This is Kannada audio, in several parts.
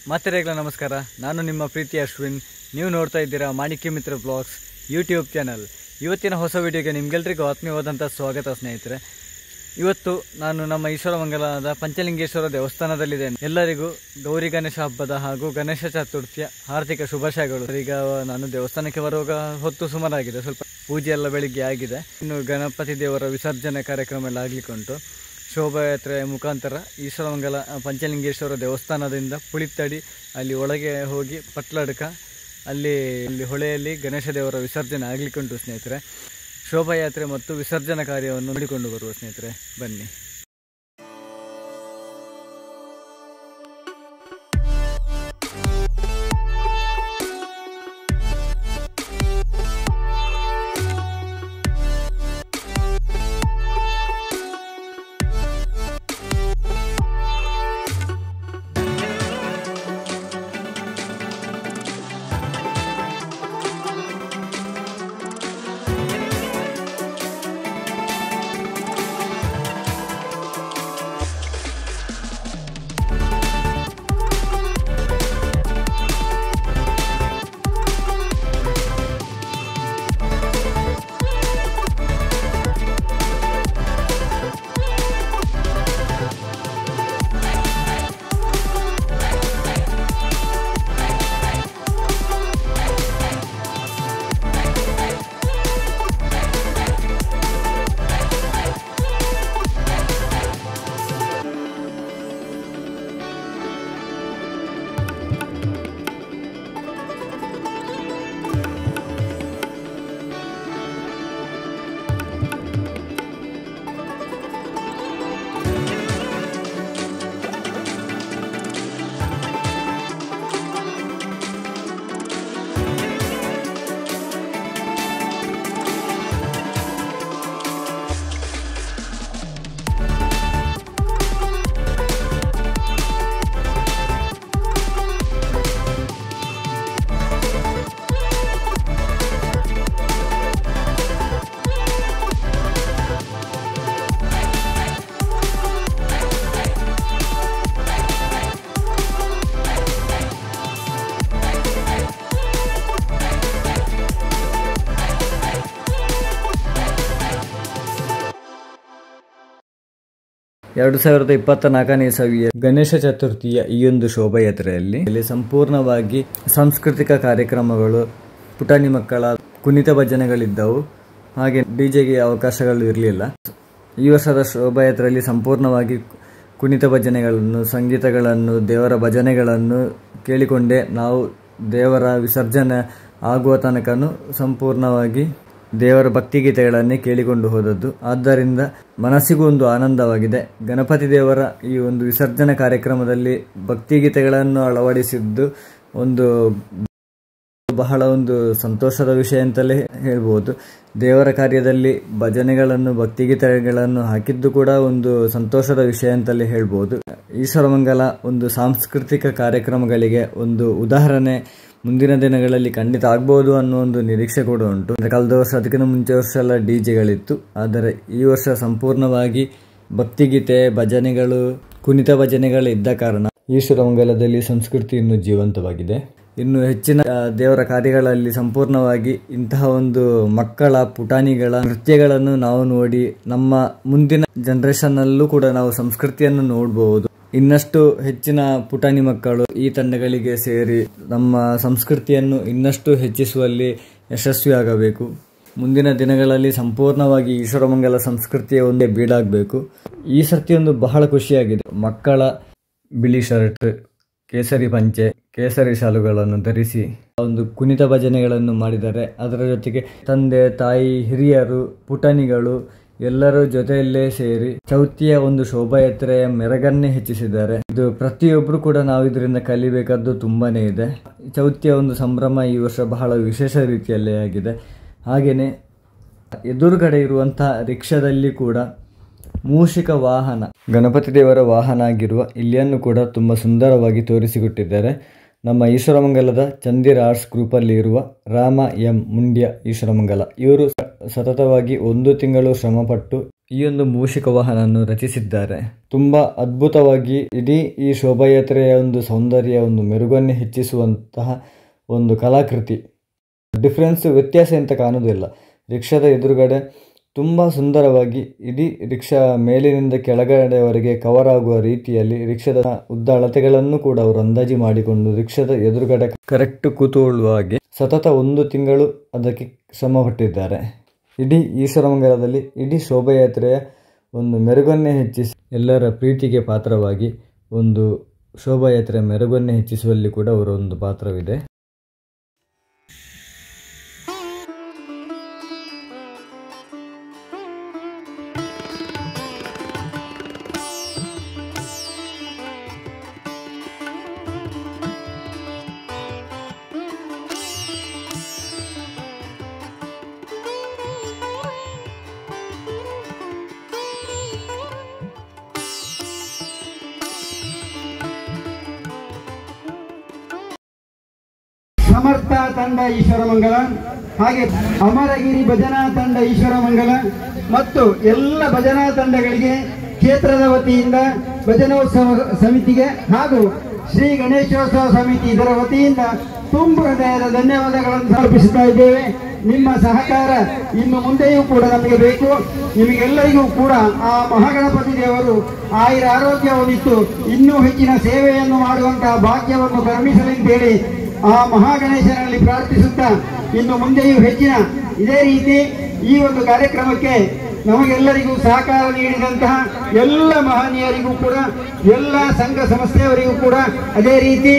ಮಾತೆರೆಗಳ ನಮಸ್ಕಾರ. ನಾನು ನಿಮ್ಮ ಪ್ರೀತಿ ಅಶ್ವಿನ್. ನೀವು ನೋಡ್ತಾ ಇದ್ದೀರಾ ಮಾಣಿಕ್ಯ ಮಿತ್ರ ಬ್ಲಾಗ್ಸ್ ಯೂಟ್ಯೂಬ್ ಚಾನಲ್. ಇವತ್ತಿನ ಹೊಸ ವಿಡಿಯೋಗೆ ನಿಮ್ಗೆಲ್ರಿಗೂ ಆತ್ಮೀಯವಾದಂಥ ಸ್ವಾಗತ ಸ್ನೇಹಿತರೆ. ಇವತ್ತು ನಾನು ನಮ್ಮ ಈಶ್ವರಮಂಗಲದ ಪಂಚಲಿಂಗೇಶ್ವರ ದೇವಸ್ಥಾನದಲ್ಲಿದ್ದೇನೆ. ಎಲ್ಲರಿಗೂ ಗೌರಿ ಗಣೇಶ ಹಬ್ಬದ ಹಾಗೂ ಗಣೇಶ ಚತುರ್ಥಿಯ ಹಾರ್ದಿಕ ಶುಭಾಶಯಗಳು. ಈಗ ನಾನು ದೇವಸ್ಥಾನಕ್ಕೆ ಬರುವಾಗ ಹೊತ್ತು ಸುಮಾರಾಗಿದೆ, ಸ್ವಲ್ಪ ಪೂಜೆ ಎಲ್ಲ ಬೆಳಿಗ್ಗೆ ಆಗಿದೆ. ಇನ್ನು ಗಣಪತಿ ದೇವರ ವಿಸರ್ಜನೆ ಕಾರ್ಯಕ್ರಮ ಎಲ್ಲ ಆಗಲಿಕ್ಕೆ ಉಂಟು. ಶೋಭಾಯಾತ್ರೆ ಮುಖಾಂತರ ಈಶ್ವರಮಂಗಲ ಪಂಚಲಿಂಗೇಶ್ವರ ದೇವಸ್ಥಾನದಿಂದ ಪುಳಿತ್ತಡಿ ಅಲ್ಲಿ ಒಳಗೆ ಹೋಗಿ ಪಟ್ಲಡ್ಕ ಅಲ್ಲಿ ಹೊಳೆಯಲ್ಲಿ ಗಣೇಶ ದೇವರ ವಿಸರ್ಜನೆ ಆಗಲಿಕ್ಕೆ ಉಂಟು ಸ್ನೇಹಿತರೆ. ಶೋಭಾಯಾತ್ರೆ ಮತ್ತು ವಿಸರ್ಜನಾ ಕಾರ್ಯವನ್ನು ನೋಡಿಕೊಂಡು ಬರುವ ಸ್ನೇಹಿತರೆ, ಬನ್ನಿ. ಎರಡು 2024ನೇ ಇಸವಿಯ ಗಣೇಶ ಚತುರ್ಥಿಯ ಈ ಒಂದು ಶೋಭಾಯಾತ್ರೆಯಲ್ಲಿ ಸಂಪೂರ್ಣವಾಗಿ ಸಾಂಸ್ಕೃತಿಕ ಕಾರ್ಯಕ್ರಮಗಳು, ಪುಟಾಣಿ ಮಕ್ಕಳ ಕುಣಿತ ಭಜನೆಗಳಿದ್ದವು. ಹಾಗೆ ಡಿಜೆಗೆ ಅವಕಾಶಗಳು ಇರಲಿಲ್ಲ. ಈ ವರ್ಷದ ಶೋಭಾಯಾತ್ರೆಯಲ್ಲಿ ಸಂಪೂರ್ಣವಾಗಿ ಕುಣಿತ ಭಜನೆಗಳನ್ನು, ಸಂಗೀತಗಳನ್ನು, ದೇವರ ಭಜನೆಗಳನ್ನು ಕೇಳಿಕೊಂಡೇ ನಾವು ದೇವರ ವಿಸರ್ಜನೆ ಆಗುವ ತನಕನೂ ಸಂಪೂರ್ಣವಾಗಿ ದೇವರ ಭಕ್ತಿಗೀತೆಗಳನ್ನೇ ಕೇಳಿಕೊಂಡು ಹೋದದ್ದು. ಆದ್ದರಿಂದ ಮನಸ್ಸಿಗೂ ಒಂದು ಆನಂದವಾಗಿದೆ. ಗಣಪತಿ ದೇವರ ಈ ಒಂದು ವಿಸರ್ಜನಾ ಕಾರ್ಯಕ್ರಮದಲ್ಲಿ ಭಕ್ತಿಗೀತೆಗಳನ್ನು ಅಳವಡಿಸಿದ್ದು ಬಹಳ ಒಂದು ಸಂತೋಷದ ವಿಷಯ ಅಂತಲೇ ಹೇಳ್ಬೋದು. ದೇವರ ಕಾರ್ಯದಲ್ಲಿ ಭಜನೆಗಳನ್ನು, ಭಕ್ತಿಗೀತೆಗಳನ್ನು ಹಾಕಿದ್ದು ಕೂಡ ಒಂದು ಸಂತೋಷದ ವಿಷಯ ಅಂತಲೇ ಹೇಳ್ಬೋದು. ಈಶ್ವರಮಂಗಲ ಒಂದು ಸಾಂಸ್ಕೃತಿಕ ಕಾರ್ಯಕ್ರಮಗಳಿಗೆ ಒಂದು ಉದಾಹರಣೆ ಮುಂದಿನ ದಿನಗಳಲ್ಲಿ ಖಂಡಿತ ಆಗ್ಬೋದು ಅನ್ನೋ ಒಂದು ನಿರೀಕ್ಷೆ ಕೂಡ ಉಂಟು. ಕಳೆದ ವರ್ಷ, ಅದಕ್ಕಿಂತ ಮುಂಚೆ ವರ್ಷ ಎಲ್ಲ ಡಿಜೆಗಳಿತ್ತು. ಆದರೆ ಈ ವರ್ಷ ಸಂಪೂರ್ಣವಾಗಿ ಭಕ್ತಿಗೀತೆ, ಭಜನೆಗಳು, ಕುಣಿತ ಭಜನೆಗಳು ಇದ್ದ ಕಾರಣ ಈಶ್ವರಮಂಗಲದಲ್ಲಿ ಸಂಸ್ಕೃತಿ ಇನ್ನೂ ಜೀವಂತವಾಗಿದೆ. ಇನ್ನು ಹೆಚ್ಚಿನ ದೇವರ ಕಾರ್ಯಗಳಲ್ಲಿ ಸಂಪೂರ್ಣವಾಗಿ ಇಂತಹ ಒಂದು ಮಕ್ಕಳ, ಪುಟಾಣಿಗಳ ನೃತ್ಯಗಳನ್ನು ನಾವು ನೋಡಿ ನಮ್ಮ ಮುಂದಿನ ಜನರೇಷನ್ನಲ್ಲೂ ಕೂಡ ನಾವು ಸಂಸ್ಕೃತಿಯನ್ನು ನೋಡಬಹುದು. ಇನ್ನಷ್ಟು ಹೆಚ್ಚಿನ ಪುಟಾಣಿ ಮಕ್ಕಳು ಈ ತಂಡಗಳಿಗೆ ಸೇರಿ ನಮ್ಮ ಸಂಸ್ಕೃತಿಯನ್ನು ಇನ್ನಷ್ಟು ಹೆಚ್ಚಿಸುವಲ್ಲಿ ಯಶಸ್ವಿಯಾಗಬೇಕು. ಮುಂದಿನ ದಿನಗಳಲ್ಲಿ ಸಂಪೂರ್ಣವಾಗಿ ಈಶ್ವರಮಂಗಲ ಸಂಸ್ಕೃತಿಯ ಒಂದೇ ಬೀಡಾಗಬೇಕು. ಈ ಸರ್ತಿ ಒಂದು ಬಹಳ ಖುಷಿಯಾಗಿದೆ. ಮಕ್ಕಳ ಬಿಳಿ ಶರ್ಟ್, ಕೇಸರಿ ಪಂಚೆ, ಕೇಸರಿ ಶಾಲುಗಳನ್ನು ಧರಿಸಿ ಒಂದು ಕುಣಿತ ಭಜನೆಗಳನ್ನು ಮಾಡಿದ್ದಾರೆ. ಅದರ ಜೊತೆಗೆ ತಂದೆ, ತಾಯಿ, ಹಿರಿಯರು, ಪುಟಾಣಿಗಳು ಎಲ್ಲರೂ ಜೊತೆಯಲ್ಲೇ ಸೇರಿ ಚೌತಿಯ ಒಂದು ಶೋಭಾಯಾತ್ರೆಯ ಮೆರಗನ್ನೇ ಹೆಚ್ಚಿಸಿದ್ದಾರೆ. ಇದು ಪ್ರತಿಯೊಬ್ಬರು ಕೂಡ ನಾವು ಇದರಿಂದ ಕಲಿಬೇಕಾದ್ದು ತುಂಬಾನೇ ಇದೆ. ಚೌತಿಯ ಒಂದು ಸಂಭ್ರಮ ಈ ವರ್ಷ ಬಹಳ ವಿಶೇಷ ರೀತಿಯಲ್ಲೇ ಆಗಿದೆ. ಹಾಗೆಯೇ ಎದುರುಗಡೆ ಇರುವಂತಹ ರಿಕ್ಷಾದಲ್ಲಿ ಕೂಡ ಮೂಷಿಕ ವಾಹನ, ಗಣಪತಿ ದೇವರ ವಾಹನ ಆಗಿರುವ ಇಲ್ಲಿಯನ್ನು ಕೂಡ ತುಂಬ ಸುಂದರವಾಗಿ ತೋರಿಸಿಕೊಟ್ಟಿದ್ದಾರೆ. ನಮ್ಮ ಈಶ್ವರಮಂಗಲದ ಚಂದಿರ ಆರ್ಟ್ಸ್ ಗ್ರೂಪಲ್ಲಿ ಇರುವ ರಾಮ ಎಂ ಮುಂಡ್ಯ ಈಶ್ವರಮಂಗಲ ಇವರು ಸತತವಾಗಿ 1 ತಿಂಗಳು ಶ್ರಮಪಟ್ಟು ಈ ಒಂದು ಮೂಷಿಕ ವಾಹನವನ್ನು ರಚಿಸಿದ್ದಾರೆ. ತುಂಬಾ ಅದ್ಭುತವಾಗಿ ಇಡೀ ಈ ಶೋಭಾಯಾತ್ರೆಯ ಒಂದು ಸೌಂದರ್ಯ, ಒಂದು ಮೆರುಗನ್ನೇ ಹೆಚ್ಚಿಸುವಂತಹ ಒಂದು ಕಲಾಕೃತಿ. ವ್ಯತ್ಯಾಸ ಅಂತ ಕಾಣುವುದಿಲ್ಲ. ರಿಕ್ಷಾದ ಎದುರುಗಡೆ ತುಂಬ ಸುಂದರವಾಗಿ ಇಡೀ ರಿಕ್ಷಾ ಮೇಲಿನಿಂದ ಕೆಳಗಡೆವರೆಗೆ ಕವರ್ ಆಗುವ ರೀತಿಯಲ್ಲಿ ರಿಕ್ಷಾದ ಉದ್ದ ಅಳತೆಗಳನ್ನು ಕೂಡ ಅವರು ಅಂದಾಜು ಮಾಡಿಕೊಂಡು ರಿಕ್ಷಾದ ಎದುರುಗಡೆ ಕರೆಕ್ಟ್ ಕೂತುಕೊಳ್ಳುವ ಹಾಗೆ ಸತತ 1 ತಿಂಗಳು ಅದಕ್ಕೆ ಶ್ರಮ ಪಟ್ಟಿದ್ದಾರೆ. ಇಡೀ ಈಶ್ವರಮಂಗಲದಲ್ಲಿ ಇಡೀ ಶೋಭಾಯಾತ್ರೆಯ ಒಂದು ಮೆರುಗನ್ನೇ ಹೆಚ್ಚಿಸಿ ಎಲ್ಲರ ಪ್ರೀತಿಗೆ ಪಾತ್ರವಾಗಿ ಒಂದು ಶೋಭಾಯಾತ್ರೆಯ ಮೆರುಗನ್ನೇ ಹೆಚ್ಚಿಸುವಲ್ಲಿ ಕೂಡ ಅವರ ಒಂದು ಪಾತ್ರವಿದೆ. ಸಮರ್ಥ ತಂಡ ಈಶ್ವರಮಂಗಲ, ಹಾಗೆ ಅಮರಗಿರಿ ಭಜನಾ ತಂಡ ಈಶ್ವರಮಂಗಲ ಮತ್ತು ಎಲ್ಲ ಭಜನಾ ತಂಡಗಳಿಗೆ ಕ್ಷೇತ್ರದ ವತಿಯಿಂದ ಭಜನೋತ್ಸವ ಸಮಿತಿಗೆ ಹಾಗೂ ಶ್ರೀ ಗಣೇಶೋತ್ಸವ ಸಮಿತಿ ಇದರ ವತಿಯಿಂದ ತುಂಬ ಹೃದಯದ ಧನ್ಯವಾದಗಳನ್ನು ಸಮರ್ಪಿಸುತ್ತಾ ಇದ್ದೇವೆ. ನಿಮ್ಮ ಸಹಕಾರ ಇನ್ನು ಮುಂದೆಯೂ ಕೂಡ ನಮಗೆ ಬೇಕು. ನಿಮಗೆಲ್ಲರಿಗೂ ಕೂಡ ಆ ಮಹಾಗಣಪತಿ ದೇವರು ಆಯುರ ಆರೋಗ್ಯವನ್ನಿತ್ತು ಇನ್ನೂ ಹೆಚ್ಚಿನ ಸೇವೆಯನ್ನು ಮಾಡುವಂತಹ ಭಾಗ್ಯವನ್ನು ಕರುಣಿಸಲೆಂತೇಳಿ ಆ ಮಹಾಗಣೇಶನಲ್ಲಿ ಪ್ರಾರ್ಥಿಸುತ್ತಾ ಇನ್ನು ಮುಂದೆಯೂ ಹೆಚ್ಚಿನ ಇದೇ ರೀತಿ ಈ ಒಂದು ಕಾರ್ಯಕ್ರಮಕ್ಕೆ ನಮಗೆಲ್ಲರಿಗೂ ಸಹಕಾರ ನೀಡಿದಂತಹ ಎಲ್ಲ ಮಹನೀಯರಿಗೂ ಕೂಡ, ಎಲ್ಲ ಸಂಘ ಸಂಸ್ಥೆಯವರಿಗೂ ಕೂಡ, ಅದೇ ರೀತಿ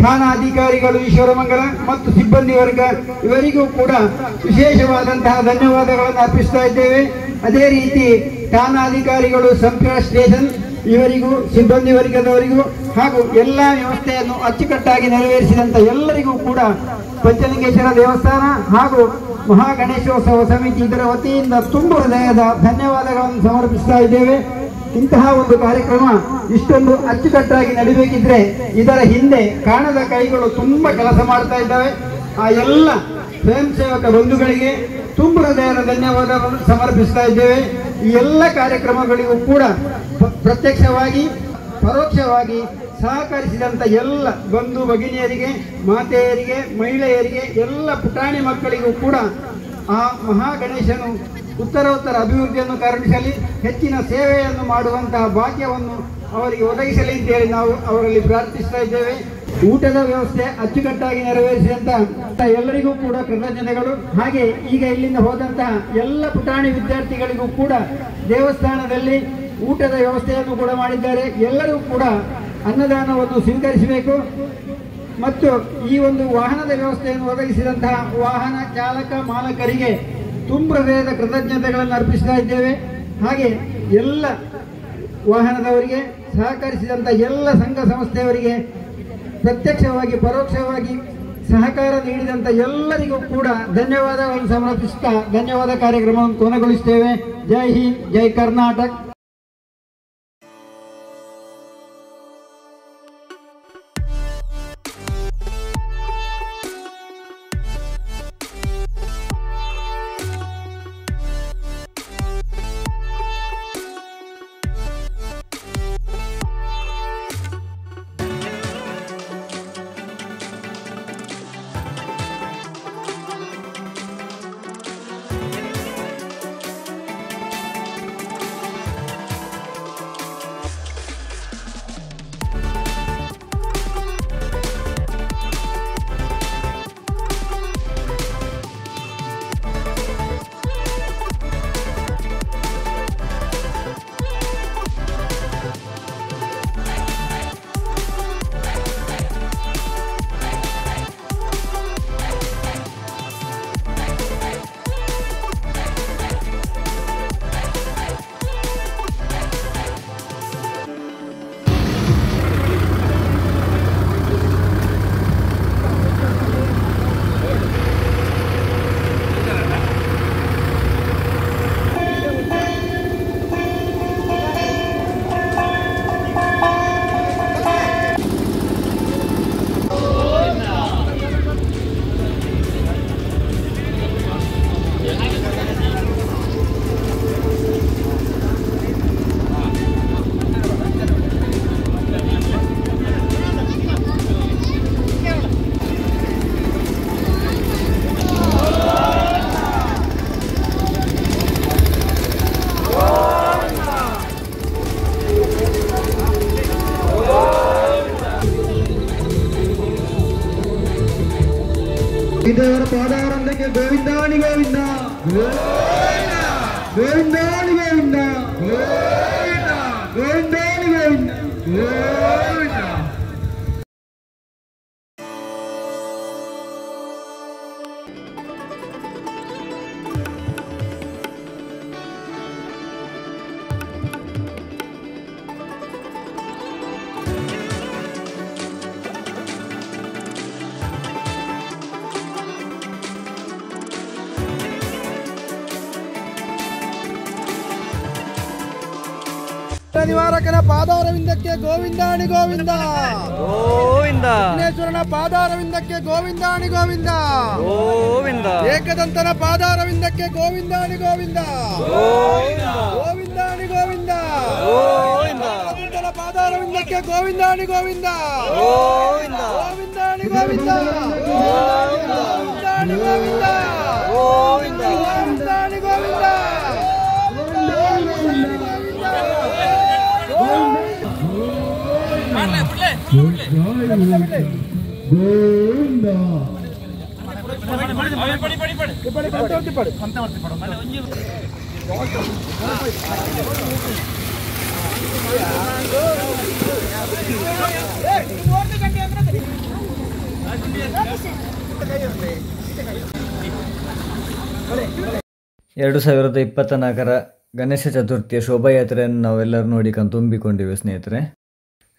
ಠಾಣಾಧಿಕಾರಿಗಳು ಈಶ್ವರಮಂಗಲ ಮತ್ತು ಸಿಬ್ಬಂದಿ ವರ್ಗ ಇವರಿಗೂ ಕೂಡ ವಿಶೇಷವಾದಂತಹ ಧನ್ಯವಾದಗಳನ್ನು ಅರ್ಪಿಸ್ತಾ ಇದ್ದೇವೆ. ಅದೇ ರೀತಿ ಠಾಣಾಧಿಕಾರಿಗಳು ಸಂಪ್ರಾಸ್ ಸ್ಟೇಷನ್ ಇವರಿಗೂ, ಸಿಬ್ಬಂದಿ ವರ್ಗದವರಿಗೂ ಹಾಗೂ ಎಲ್ಲ ವ್ಯವಸ್ಥೆಯನ್ನು ಅಚ್ಚುಕಟ್ಟಾಗಿ ನೆರವೇರಿಸಿದಂಥ ಎಲ್ಲರಿಗೂ ಕೂಡ ಪಂಚಲಿಂಗೇಶ್ವರ ದೇವಸ್ಥಾನ ಹಾಗೂ ಮಹಾಗಣೇಶೋತ್ಸವ ಸಮಿತಿ ಇದರ ವತಿಯಿಂದ ತುಂಬ ಹೃದಯದ ಧನ್ಯವಾದಗಳನ್ನು ಸಮರ್ಪಿಸ್ತಾ ಇದ್ದೇವೆ. ಇಂತಹ ಒಂದು ಕಾರ್ಯಕ್ರಮ ಇಷ್ಟೊಂದು ಅಚ್ಚುಕಟ್ಟಾಗಿ ನಡೀಬೇಕಿದ್ರೆ ಇದರ ಹಿಂದೆ ಕಾಣದ ಕೈಗಳು ತುಂಬ ಕೆಲಸ ಮಾಡ್ತಾ ಇದ್ದಾವೆ. ಆ ಎಲ್ಲ ಸ್ವಯಂ ಸೇವಕ ಬಂಧುಗಳಿಗೆ ತುಂಬ ಹೃದಯದ ಧನ್ಯವಾದವನ್ನು ಸಮರ್ಪಿಸ್ತಾ ಇದ್ದೇವೆ. ಈ ಎಲ್ಲ ಕಾರ್ಯಕ್ರಮಗಳಿಗೂ ಕೂಡ ಪ್ರತ್ಯಕ್ಷವಾಗಿ ಪರೋಕ್ಷವಾಗಿ ಸಹಕರಿಸಿದಂಥ ಎಲ್ಲ ಬಂಧು ಭಗಿನಿಯರಿಗೆ, ಮಾತೆಯರಿಗೆ, ಮಹಿಳೆಯರಿಗೆ, ಎಲ್ಲ ಪುಟಾಣಿ ಮಕ್ಕಳಿಗೂ ಕೂಡ ಆ ಮಹಾಗಣೇಶನು ಉತ್ತರೋತ್ತರ ಅಭಿವೃದ್ಧಿಯನ್ನು ಕರುಣಿಸಲಿ, ಹೆಚ್ಚಿನ ಸೇವೆಯನ್ನು ಮಾಡುವಂತಹ ಭಾಗ್ಯವನ್ನು ಅವರಿಗೆ ಒದಗಿಸಲಿ ಅಂತೇಳಿ ನಾವು ಅವರಲ್ಲಿ ಪ್ರಾರ್ಥಿಸ್ತಾ ಇದ್ದೇವೆ. ಊಟದ ವ್ಯವಸ್ಥೆ ಅಚ್ಚುಕಟ್ಟಾಗಿ ನೆರವೇರಿಸಿದಂತ ಎಲ್ಲರಿಗೂ ಕೂಡ ಕೃತಜ್ಞತೆಗಳು. ಹಾಗೆ ಈಗ ಇಲ್ಲಿಂದ ಹೋದಂತಹ ಎಲ್ಲ ಪುಟಾಣಿ ವಿದ್ಯಾರ್ಥಿಗಳಿಗೂ ಕೂಡ ದೇವಸ್ಥಾನದಲ್ಲಿ ಊಟದ ವ್ಯವಸ್ಥೆಯನ್ನು ಕೂಡ ಮಾಡಿದ್ದಾರೆ. ಎಲ್ಲರೂ ಕೂಡ ಅನ್ನದಾನವನ್ನು ಸ್ವೀಕರಿಸಬೇಕು. ಮತ್ತು ಈ ಒಂದು ವಾಹನದ ವ್ಯವಸ್ಥೆಯನ್ನು ಒದಗಿಸಿದಂತಹ ವಾಹನ ಚಾಲಕ ಮಾಲಕರಿಗೆ ತುಂಬ ಹೃದಯದ ಕೃತಜ್ಞತೆಗಳನ್ನು ಅರ್ಪಿಸ್ತಾ ಇದ್ದೇವೆ. ಹಾಗೆ ಎಲ್ಲ ವಾಹನದವರಿಗೆ ಸಹಕರಿಸಿದಂಥ ಎಲ್ಲ ಸಂಘ ಸಂಸ್ಥೆಯವರಿಗೆ ಪ್ರತ್ಯಕ್ಷವಾಗಿ ಪರೋಕ್ಷವಾಗಿ ಸಹಕಾರ ನೀಡಿದಂಥ ಎಲ್ಲರಿಗೂ ಕೂಡ ಧನ್ಯವಾದಗಳನ್ನು ಸಮರ್ಪಿಸುತ್ತಾ ಧನ್ಯವಾದ ಕಾರ್ಯಕ್ರಮವನ್ನು ಕೊನೆಗೊಳಿಸುತ್ತೇವೆ. ಜೈ ಹಿಂದ್, ಜೈ ಕರ್ನಾಟಕ. ದೇವರ ಪಾದಾರಂಭಕ್ಕೆ ಗೋವಿಂದಾನಿ ಗೋವಿಂದ ಗೋವಿಂದಾನಿ ಗೋವಿಂದ ಗೋವಿಂದಾನಿ ಗೋವಿಂದ ಗೋವಿಂದ. ನಿವಾರಕನ ಪಾದಾರವಿಂದಕ್ಕೆ ಗೋವಿಂದಾಣಿ ಗೋವಿಂದ ಗೋವಿಂದ. ವಿಘ್ನೇಶ್ವರನ ಪಾದಾರವಿಂದಕ್ಕೆ ಗೋವಿಂದಾಣಿ ಗೋವಿಂದ ಗೋವಿಂದ. ಏಕದಂತನ ಪಾದಾರವಿಂದಕ್ಕೆ ಗೋವಿಂದಾಣಿ ಗೋವಿಂದ ಗೋವಿಂದಾಣಿ ಗೋವಿಂದ ಏಕದಂತನ ಪಾದಾರವಿಂದಕ್ಕೆ ಗೋವಿಂದಾಣಿ ಗೋವಿಂದ ಗೋವಿಂದಾಣಿ ಗೋವಿಂದ ಗೋವಿಂದಾಣಿ ಗೋವಿಂದ ಗೋವಿಂದಾಣಿ ಗೋವಿಂದ. ಎರಡು 2024 ಗಣೇಶ ಚತುರ್ಥಿಯ ಶೋಭಾಯಾತ್ರೆಯನ್ನು ನಾವೆಲ್ಲರೂ ನೋಡಿ ತುಂಬಿಕೊಂಡಿವೆ ಸ್ನೇಹಿತರೆ.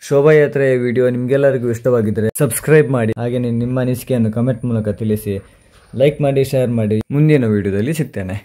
ಶೋಭಾಯಾತ್ರೆಯ ವಿಡಿಯೋ ನಿಮ್ಗೆಲ್ಲರಿಗೂ ಇಷ್ಟವಾಗಿದ್ದರೆ ಸಬ್ಸ್ಕ್ರೈಬ್ ಮಾಡಿ, ಹಾಗೆ ನಿಮ್ಮ ಅನಿಸಿಕೆಯನ್ನು ಕಮೆಂಟ್ ಮೂಲಕ ತಿಳಿಸಿ, ಲೈಕ್ ಮಾಡಿ, ಶೇರ್ ಮಾಡಿ. ಮುಂದಿನ ವಿಡಿಯೋದಲ್ಲಿ ಸಿಗ್ತೇನೆ.